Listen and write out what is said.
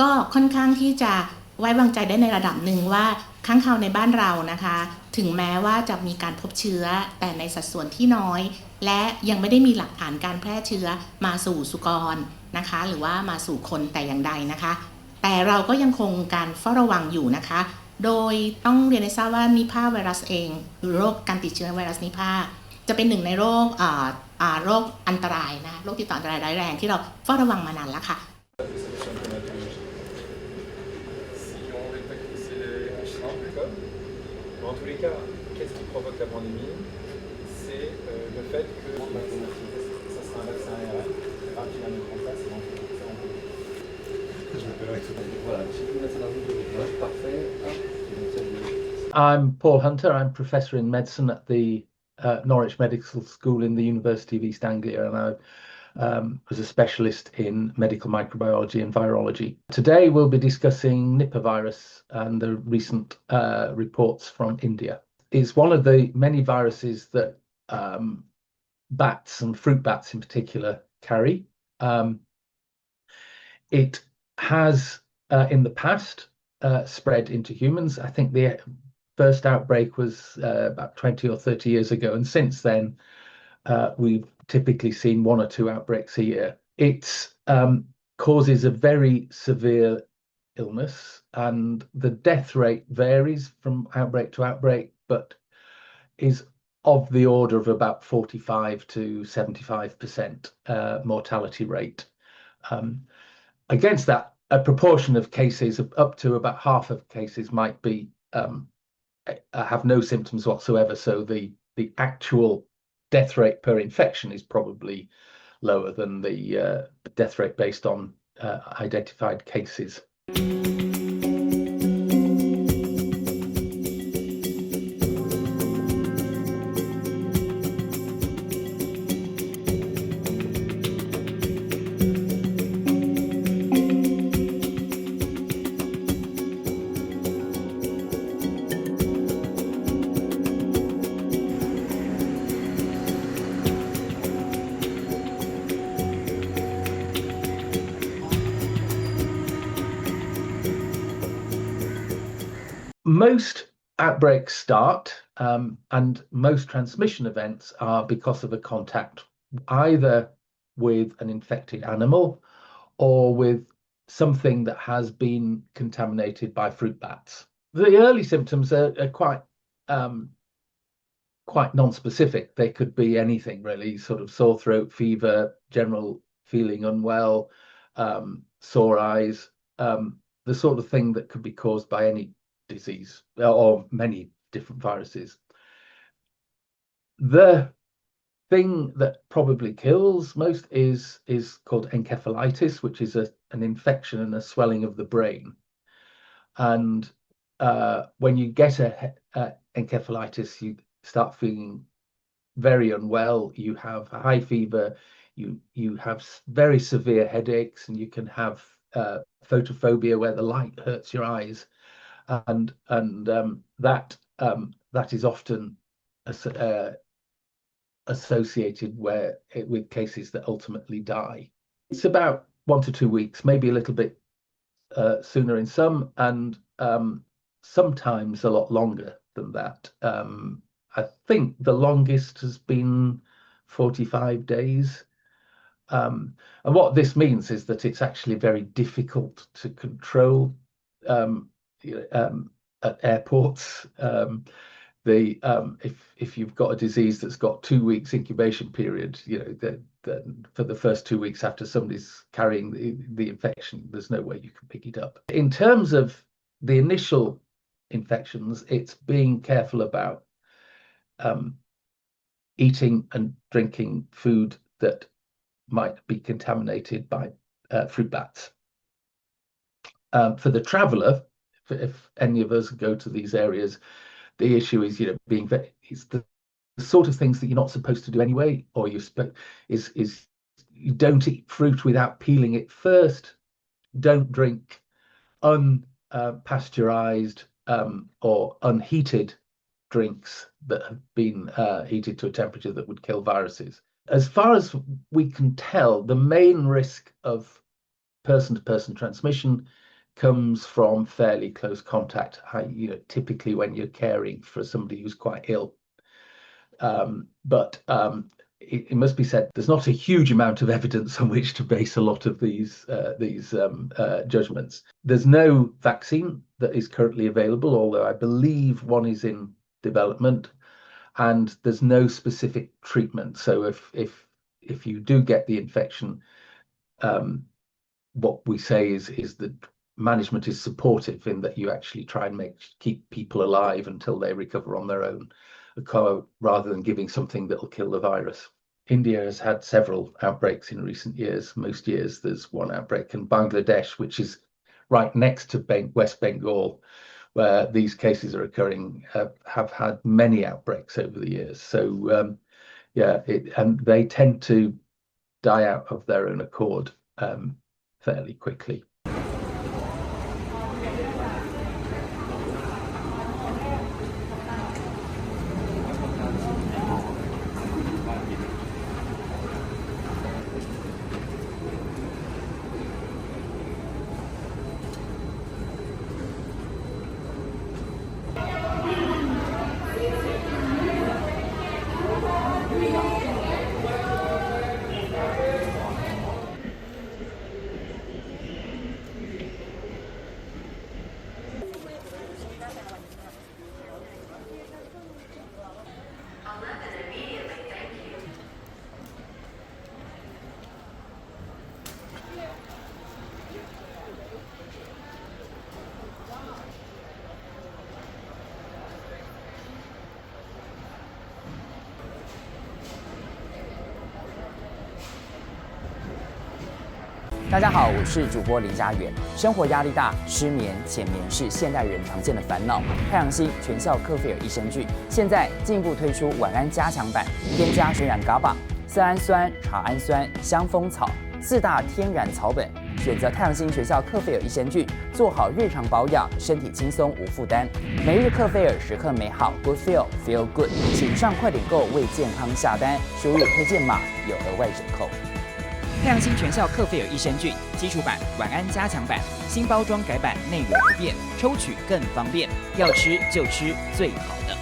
ก็ค่อนข้างที่จะไว้วางใจได้ในระดับหนึ่งว่าค้างคาวในบ้านเรานะคะถึงแม้ว่าจะมีการพบเชื้อแต่ในสัดส่วนที่น้อยและยังไม่ได้มีหลักฐานการแพร่เชื้อมาสู่สุกรนะคะหรือว่ามาสู่คนแต่อย่างใดนะคะแต่เราก็ยังคงการเฝ้าระวังอยู่นะคะโดยต้องเรียนให้ทราบว่านิพาไวรัสเองหรือโรคการติดเชื้อไวรัสนิพาจะเป็นหนึ่งในโรคอันตรายนะโรคติดต่ออันตรายร้ายแรงที่เราเฝ้าระวังมานานแล้วค่ะEn tous les cas, qu'est-ce qui provoque la pandémie? C'est le fait que ça sera un vaccin ARN qui va mettre en place et je m'appellerai tout. Voilà, si vous mettez dans une vidéo, parfait. I'm Paul Hunter. I'm professor in medicine at the Norwich Medical School in the University of East Anglia, and I was a specialist in medical microbiology and virology. Today we'll be discussing Nipah virus and the recent reports from India. It's one of the many viruses that bats and fruit bats in particular carry. It has in the past spread into humans. I think the first outbreak was about 20 or 30 years ago, and since then we've typically seen 1 or 2 outbreaks a year. It causes a very severe illness, and the death rate varies from outbreak to outbreak, but is of the order of about 45 to 75% mortality rate. Against that, a proportion of cases, up to about half of cases, might be have no symptoms whatsoever, so the actual death rate per infection is probably lower than the death rate based on identified cases. Most outbreaks start and most transmission events are because of a contact either with an infected animal or with something that has been contaminated by fruit bats. The early symptoms are quite non-specific. They could be anything really, sort of sore throat, fever, general feeling unwell, sore eyes, the sort of thing that could be caused by any disease or many different viruses. The thing that probably kills most is called encephalitis, which is an infection and a swelling of the brain. And when you get a encephalitis, you start feeling very unwell. You have a high fever, you have very severe headaches, and you can have photophobia where the light hurts your eyes. And that is often associated with cases that ultimately die. It's about 1 to 2 weeks, maybe a little bit sooner in some, and sometimes a lot longer than that. I think the longest has been 45 days. And what this means is that it's actually very difficult to control at airports. If you've got a disease that's got 2 weeks incubation period, for the first 2 weeks after somebody's carrying the infection, there's no way you can pick it up. In terms of the initial infections, it's being careful about eating and drinking food that might be contaminated by fruit bats. For the traveller, if any of us go to these areas, the issue is, it's the sort of things that you're not supposed to do anyway, or you don't eat fruit without peeling it first. Don't drink unpasteurized or unheated drinks that have been heated to a temperature that would kill viruses. As far as we can tell, the main risk of person-to-person transmission comes from fairly close contact. Typically when you're caring for somebody who's quite ill. But it must be said, there's not a huge amount of evidence on which to base a lot of these judgments. There's no vaccine that is currently available, although I believe one is in development, and there's no specific treatment. So if you do get the infection, what we say is that management is supportive in that you actually try and keep people alive until they recover on their own, rather than giving something that will kill the virus. India has had several outbreaks in recent years. Most years there's one outbreak, and Bangladesh, which is right next to West Bengal, where these cases are occurring, have had many outbreaks over the years. So and they tend to die out of their own accord fairly quickly.大家好，我是主播林家远。生活压力大，失眠、浅眠是现代人常见的烦恼。太阳星全效克菲尔益生菌现在进一步推出晚安加强版，添加水染GABA、色氨酸、茶氨酸、香蜂草4大天然草本，选择太阳星全效克菲尔益生菌，做好日常保养，身体轻松无负担。每日克菲尔，时刻美好 ，Good Feel Good， 请上快点购为健康下单，输入推荐码有额外折扣。太阳星全效克菲尔益生菌基础版、晚安加强版，新包装改版，内容不变，抽取更方便，要吃就吃最好的。